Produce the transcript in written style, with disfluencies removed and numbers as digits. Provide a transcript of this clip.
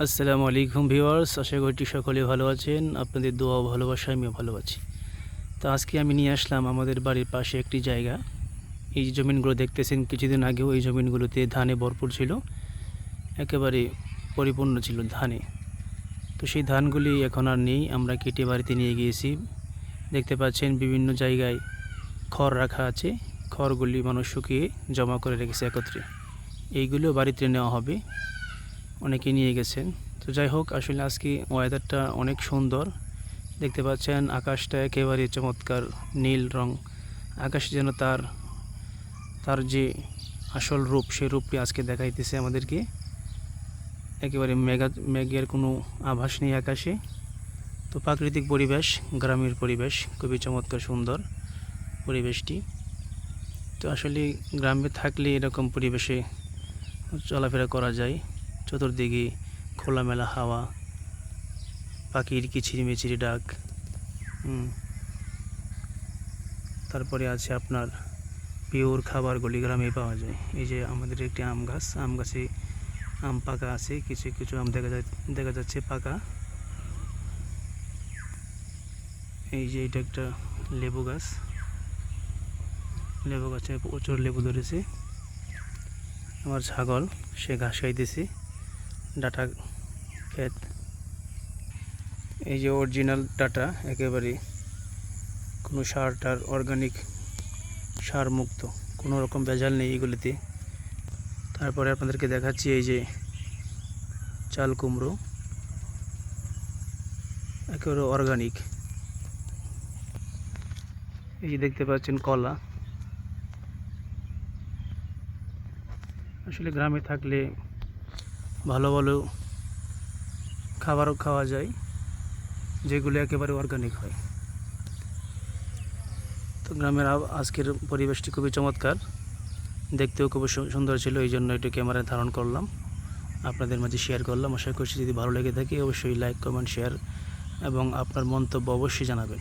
আসসালামু আলাইকুম ভিউয়ার্স, আশা করি সকলে ভালো আছেন। আপনাদের দোয়া ও ভালোবাসায় আমিও ভালো আছি। তো আজকে আমি নিয়ে আসলাম আমাদের বাড়ির পাশে একটি জায়গা। এই যে জমিনগুলো দেখতেছেন, কিছুদিন আগেও এই জমিনগুলোতে ধানে ভরপুর ছিল, একেবারে পরিপূর্ণ ছিল ধানে। তো সেই ধানগুলি এখন আর নেই, আমরা কেটে বাড়িতে নিয়ে গিয়েছি। দেখতে পাচ্ছেন বিভিন্ন জায়গায় খড় রাখা আছে, খড়গুলি মানুষ শুকিয়ে জমা করে রেখেছে একত্রে। এইগুলো বাড়িতে নেওয়া হবে, অনেকে নিয়ে গেছেন। তো যাই হোক, আসলে আজকে ওয়েদারটা অনেক সুন্দর। দেখতে পাচ্ছেন আকাশটা একেবারে চমৎকার নীল রং। আকাশ যেন তার তার যে আসল রূপ, সেই রূপটি আজকে দেখাইতেছে আমাদেরকে। একেবারে মেঘের কোনো আভাস নেই আকাশে। তো প্রাকৃতিক পরিবেশ, গ্রামের পরিবেশ, খুবই চমৎকার সুন্দর পরিবেশটি। তো আসলে গ্রামে থাকলে এরকম পরিবেশে চলাফেরা করা যায়। চতুর্দিকে খোলামেলা হাওয়া, পাখির কিচিরমিচির ডাক। তারপরে আছে আপনার পিওর খাবারগুলি গ্রামে পাওয়া যায়। এই যে আমাদের একটি আম গাছ, আম গাছে আম পাকা আছে, কিছু কিছু আম দেখা যাচ্ছে পাকা। এই যে এটা একটা লেবু গাছ, লেবু গাছে প্রচুর লেবু ধরেছে। আমার ছাগল, সে ঘাস খাইতেছে, ডাটা ক্ষেত। এই যে অরিজিনাল ডাটা, একেবারে কোনো সার টার, অর্গানিক সার মুক্ত, কোনো রকম ভেজাল নেই এগুলিতে। তারপরে আপনাদেরকে দেখাচ্ছি এই যে চাল কুমড়ো, একেবারে অর্গানিক। এই যে দেখতে পাচ্ছেন কলা। আসলে গ্রামে থাকলে ভালো ভালো খাবারও খাওয়া যায়, যেগুলো একেবারে অর্গানিক হয়। তো গ্রামের আজকের পরিবেশটি খুবই চমৎকার, দেখতেও খুবই সুন্দর ছিল, এই জন্য একটু ক্যামেরায় ধারণ করলাম, আপনাদের মাঝে শেয়ার করলাম। আশা করছি যদি ভালো লেগে থাকে অবশ্যই লাইক, কমেন্ট, শেয়ার এবং আপনার মন্তব্য অবশ্যই জানাবেন।